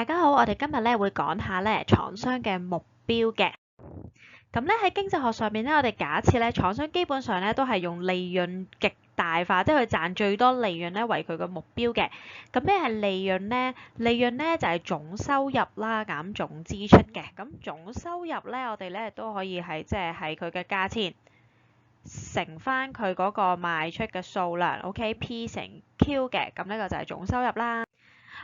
大家好，我哋今日咧會講下咧廠商嘅目標嘅。咁咧喺經濟學上面咧，我哋假設咧廠商基本上咧都係用利潤極大化，即係佢賺最多利潤咧為佢嘅目標嘅。咁咩係利潤咧？利潤咧就係總收入啦減總支出嘅。咁總收入咧，我哋咧都可以係即係佢嘅價錢乘翻佢嗰個賣出嘅數量，OK，P 乘 Q 嘅。咁呢個就係總收入啦。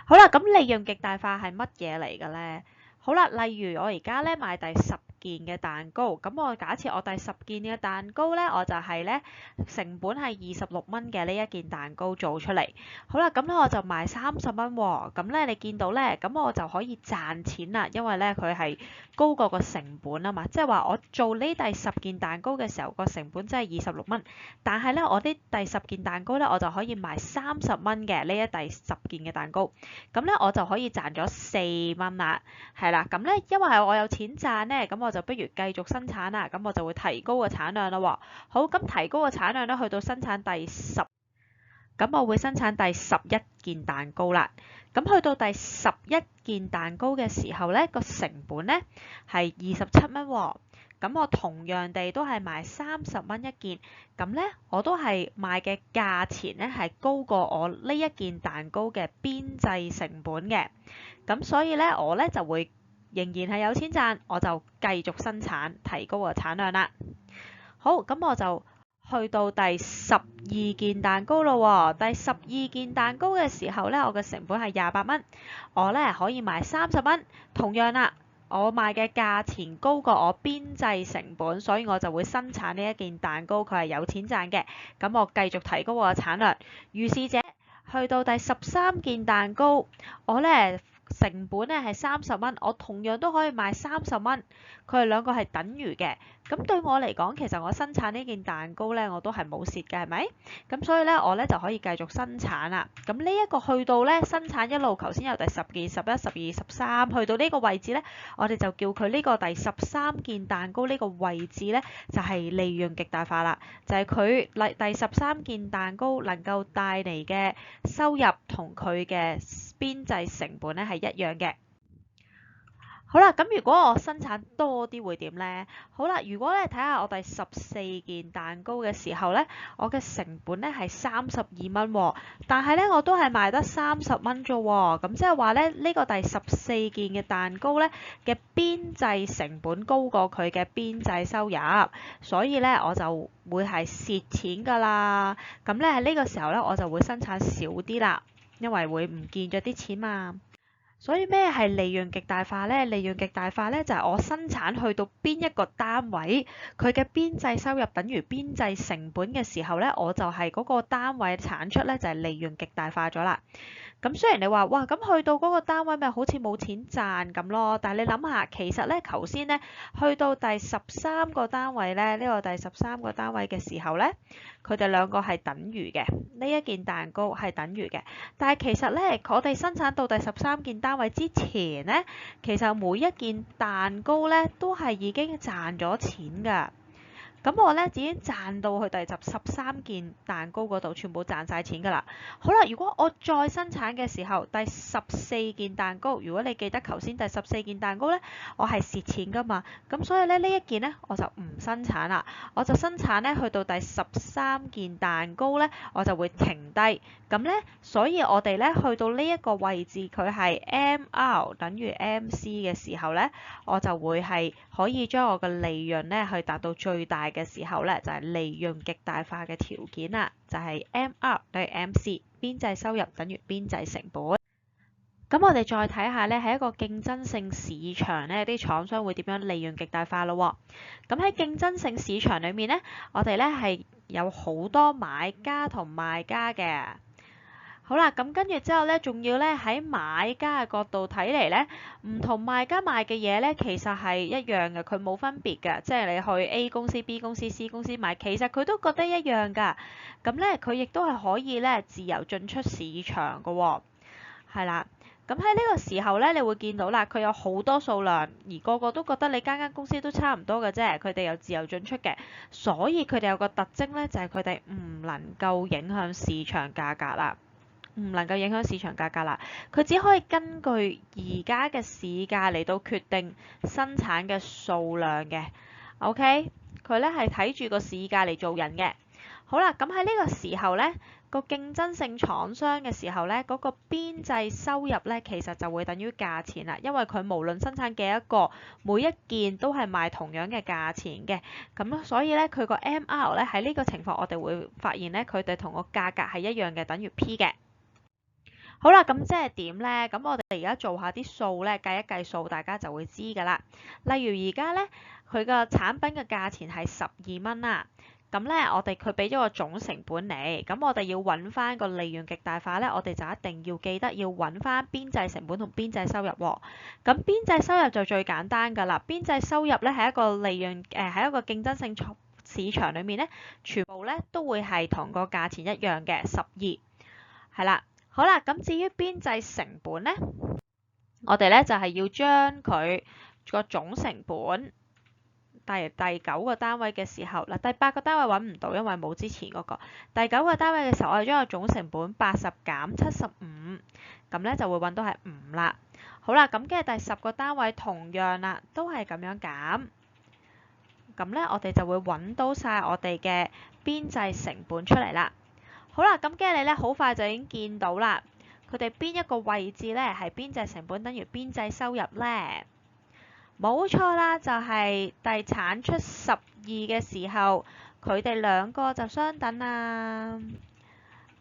好啦，咁利潤極大化係乜嘢嚟嘅咧？好啦，例如我而家咧賣第10件嘅蛋糕，咁我假設我第10件嘅蛋糕咧，我就係咧成本係26蚊嘅呢一件蛋糕做出嚟。好啦，咁咧我就賣30蚊喎。咁咧你見到咧，咁我就可以賺錢啦，因為咧佢係高過個成本啊嘛。即係話我做呢第10件蛋糕嘅時候，個成本真係26蚊，但係咧我啲第10件蛋糕咧，我就可以賣30蚊嘅呢一第10件嘅蛋糕。咁咧我就可以賺咗4蚊啦，係啦。咁咧因為我有錢賺咧，咁我就不如繼續生產啦。咁我就會提高個產量啦喎。好，咁提高個產量咧，去到生產第10，咁我會生產第11件蛋糕啦。咁去到第11件蛋糕嘅時候咧，個成本咧係27蚊喎。咁我同樣地都係賣30蚊一件，咁咧我都係賣嘅價錢咧係高過我呢一件蛋糕嘅邊際成本嘅，咁所以咧我咧就會仍然係有錢賺，我就繼續生產，提高個產量啦。好，咁我就去到第12件蛋糕咯喎。第12件蛋糕嘅時候咧，我嘅成本係28蚊，我咧可以賣30蚊，同樣啦。我賣嘅價錢高過我邊際成本，所以我就會生產呢一件蛋糕，佢係有錢賺嘅。咁我繼續提高我嘅產量。如是者，去到第13件蛋糕，我咧成本咧係30蚊，我同樣都可以賣30蚊，佢哋兩個係等於嘅。咁對我嚟講，其實我生產呢件蛋糕咧，我都係冇蝕嘅，係咪？咁所以咧，我咧就可以繼續生產啦。咁呢一個去到咧生產一路，頭先有第10件、11、12、13，去到呢個位置咧，我哋就叫佢呢個第13件蛋糕呢個位置咧，就係利潤極大化啦。就係佢第13件蛋糕能夠帶嚟嘅收入同佢嘅邊際成本咧係一樣嘅。好啦，咁如果我生產多啲會點呢？好啦，如果咧睇下我第14件蛋糕嘅時候咧，我嘅成本咧係32蚊喎，但係咧我都係賣得30蚊啫喎，咁即係話咧呢個第14件嘅蛋糕咧嘅邊際成本高過佢嘅邊際收入，所以咧我就會係蝕錢㗎啦。咁咧喺呢個時候咧我就會生產少啲啦，因為會唔見咗啲錢嘛。所以咩係利潤極大化呢？利潤極大化呢，就係我生產去到邊一個單位，佢嘅邊際收入等於邊際成本嘅時候呢，我就係嗰個單位產出呢，就係利潤極大化咗啦。咁雖然你話哇，咁去到嗰個單位咪好似冇錢賺咁咯，但係你諗下，其實咧頭先咧去到第13個單位咧，呢個第13個單位嘅時候咧，佢哋兩個係等於嘅，呢一件蛋糕係等於嘅。但係其實咧，我哋生產到第13件單位之前咧，其實每一件蛋糕咧都係已經賺咗錢㗎。咁我咧已經賺到去第13件蛋糕嗰度，全部賺晒錢㗎啦。好啦，如果我再生產嘅時候，第14件蛋糕，如果你記得頭先第14件蛋糕咧，我係蝕錢㗎嘛。咁所以咧呢一件咧我就唔生產啦，我就生產咧去到第13件蛋糕咧，我就會停低。咁咧，所以我哋咧去到呢一個位置，佢係 MR 等於 MC 嘅時候咧，我就會係可以將我嘅利潤咧去達到最大嘅時候咧，就係利潤極大化嘅條件啦，就係 MR 等於 MC， 邊際收入等於邊際成本。咁我哋再睇下咧，喺一個競爭性市場咧，啲廠商會點樣利潤極大化咯喎？咁喺競爭性市場裏面咧，我哋咧係有好多買家同賣家嘅。好啦，咁跟住之後咧，仲要咧喺買家嘅角度睇嚟咧，唔同賣家賣嘅嘢咧，其實係一樣嘅，佢冇分別嘅。即係你去 A 公司、B 公司、C 公司買，其實佢都覺得一樣㗎。咁咧，佢亦都係可以咧自由進出市場㗎喎。係啦，咁喺呢個時候咧，你會見到啦，佢有好多數量，而個個都覺得你間公司都差唔多嘅啫，佢哋又自由進出嘅，所以佢哋有個特徵咧，就係佢哋唔能夠影響市場價格啦。唔能夠影響市場價格啦。佢只可以根據而家嘅市價嚟到決定生產嘅數量嘅。OK， 佢咧係睇住個市價嚟做人嘅。好啦，咁喺呢個時候咧，個競爭性廠商嘅時候咧，嗰個邊際收入咧，其實就會等於價錢啦，因為佢無論生產幾多個，每一件都係賣同樣嘅價錢嘅。咁所以咧，佢個 MR 咧喺呢個情況，我哋會發現咧，佢哋同個價格係一樣嘅，等於 P 嘅。好啦，咁即係點咧？咁我哋而家做下啲數咧，計一計數，大家就會知㗎啦。例如而家咧，佢個產品嘅價錢係12蚊啦。咁咧，佢俾咗個總成本嚟，咁我哋要揾翻個利潤極大化咧，我哋就一定要記得要揾翻邊際成本同邊際收入喎。咁邊際收入就最簡單㗎啦。邊際收入咧係一個利潤喺一個競爭性市場裏面咧，全部咧都會係同個價錢一樣嘅12，係啦。好啦，咁至於邊際成本咧，我哋咧就係要將佢個總成本第9個單位嘅時候，嗱第8個單位揾唔到，因為冇之前嗰個。第9個單位嘅時候，我哋將個總成本80減75，咁咧就會揾到係5啦。好啦，咁跟住第10個單位同樣啦，都係咁樣減。咁咧，我哋就會揾到晒我哋嘅邊際成本出嚟啦。好啦，咁跟住你咧，好快就已經見到啦。佢哋邊一個位置咧係邊際成本等於邊際收入咧？冇錯啦，就係第產出12嘅時候，佢哋兩個就相等啦。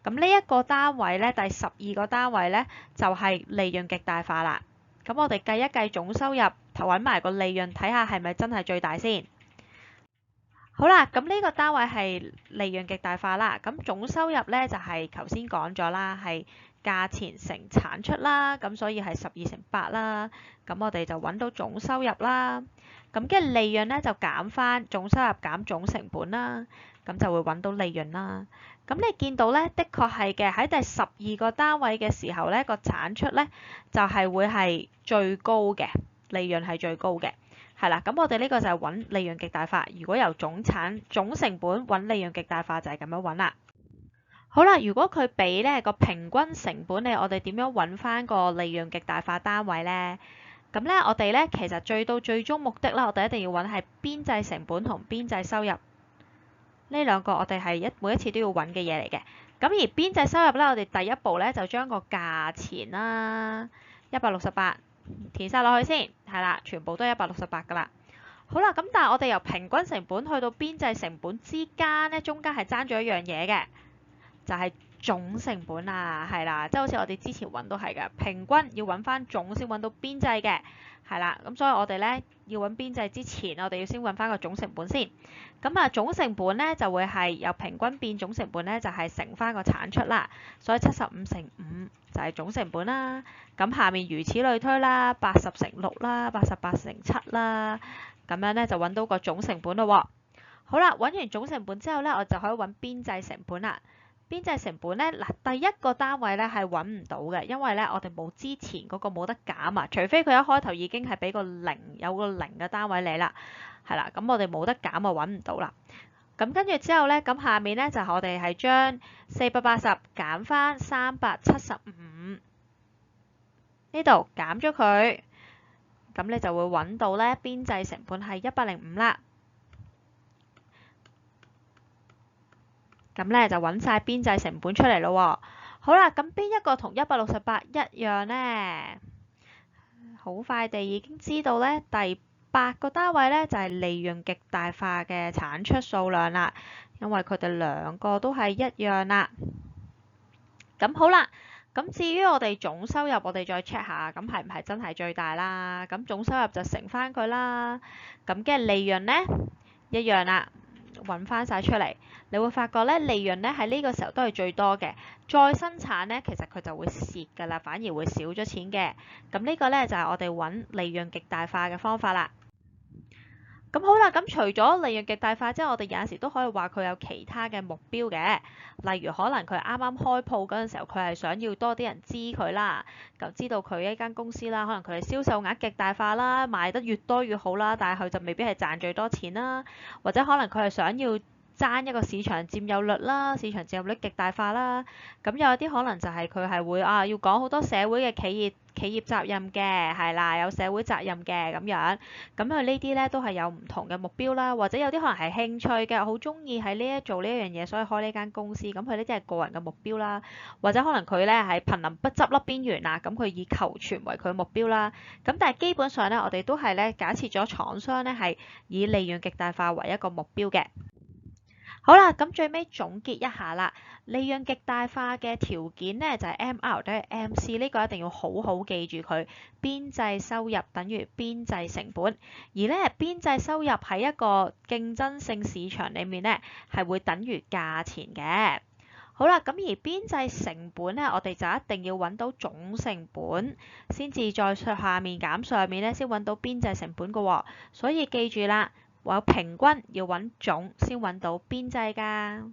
咁呢一個單位咧，第12個單位咧就係利潤極大化啦。咁我哋計一計總收入，揾埋個利潤，睇下係咪真係最大先。好啦，咁呢個單位係利潤極大化啦。咁總收入咧就係頭先講咗啦，係價錢乘產出啦。咁所以係12乘8啦。咁我哋就揾到總收入啦。咁跟住利潤咧就減翻總收入減總成本啦。咁就會揾到利潤啦。咁你見到咧，的確係嘅，喺第12個單位嘅時候咧，個產出咧就係會係最高嘅，利潤係最高嘅。係啦，咁我哋呢個就係揾利潤極大化。如果由總成本揾利潤極大化就係咁樣揾啦。好啦，如果佢俾呢個平均成本你，我哋點樣揾翻個利潤極大化單位呢？咁咧，我哋咧其實最終目的啦，我哋一定要揾係邊際成本同邊際收入呢兩個，我哋係每一次都要揾嘅嘢嚟嘅。咁而邊際收入咧，我哋第一步咧就將個價錢啦168。填晒落去先，係啦，全部都係168㗎啦。好啦，咁但係我哋由平均成本去到邊際成本之間咧，中間係爭咗一樣嘢嘅，就係總成本啊，係啦，即係好似我哋之前揾都係嘅，平均要揾翻總先揾到邊際嘅，係啦，咁所以我哋咧要揾邊際之前，我哋要先揾翻個總成本先。咁啊，總成本咧就會係由平均變總成本咧，就係乘翻個產出啦，所以75乘5就係總成本啦。咁下面如此類推啦，80乘6啦，88乘7啦，咁樣咧就揾到個總成本咯喎。好啦，揾完總成本之後咧，我就可以揾邊際成本啦。邊際成本咧，嗱第一個單位咧係揾唔到嘅，因為咧我哋冇之前嗰個冇得減啊，除非佢一開頭已經係俾個0，有個0嘅單位你啦，係啦，咁我哋冇得減啊，揾唔到啦。咁跟住之後咧，咁下面咧就我哋係將480減翻375，呢度減咗佢，咁你就會揾到咧邊際成本係105啦。咁咧就揾晒邊際成本出嚟咯喎。好啦，咁邊一個同168一樣呢？好快地已經知道咧，第8個單位咧就係利潤極大化嘅產出數量啦，因為佢哋兩個都係一樣啦。咁好啦，咁至於我哋總收入，我哋再 check 下，咁係唔係真係最大啦？咁總收入就乘翻佢啦。咁嘅利潤咧一樣啦，揾翻晒出嚟。你會發覺咧，利潤咧喺呢個時候都係最多嘅。再生產咧，其實佢就會蝕㗎啦，反而會少咗錢嘅。咁呢個咧就係我哋揾利潤極大化嘅方法啦。咁好啦，咁除咗利潤極大化之後，我哋有陣時都可以話佢有其他嘅目標嘅。例如可能佢啱啱開鋪嗰陣時候，佢係想要多啲人知佢啦，就知道佢一間公司啦。可能佢嘅銷售額極大化啦，賣得越多越好啦，但係佢就未必係賺最多錢啦。或者可能佢係想要爭一個市場佔有率啦，市場佔有率極大化啦。咁有啲可能就係佢係會要講好多社會嘅企業責任嘅，係啦，有社會責任嘅咁樣。咁佢呢啲咧都係有唔同嘅目標啦，或者有啲可能係興趣嘅，好中意喺做呢一樣嘢，所以開呢間公司。咁佢呢啲係個人嘅目標啦，或者可能佢咧係瀕臨不執笠邊緣啦，咁佢以求存為佢目標啦。咁但係基本上咧，我哋都係咧假設咗廠商咧係以利潤極大化為一個目標嘅。好啦，咁最尾總結一下啦，利潤極大化嘅條件咧就係 MR 等於 MC，呢個一定要好好記住佢。邊際收入等於邊際成本，而咧邊際收入喺一個競爭性市場裡面咧係會等於價錢嘅。好啦，咁而邊際成本咧，我哋就一定要揾到總成本，先至再下面減上面咧，先揾到邊際成本嘅喎。所以記住啦，有平均要揾總先揾到邊際㗎。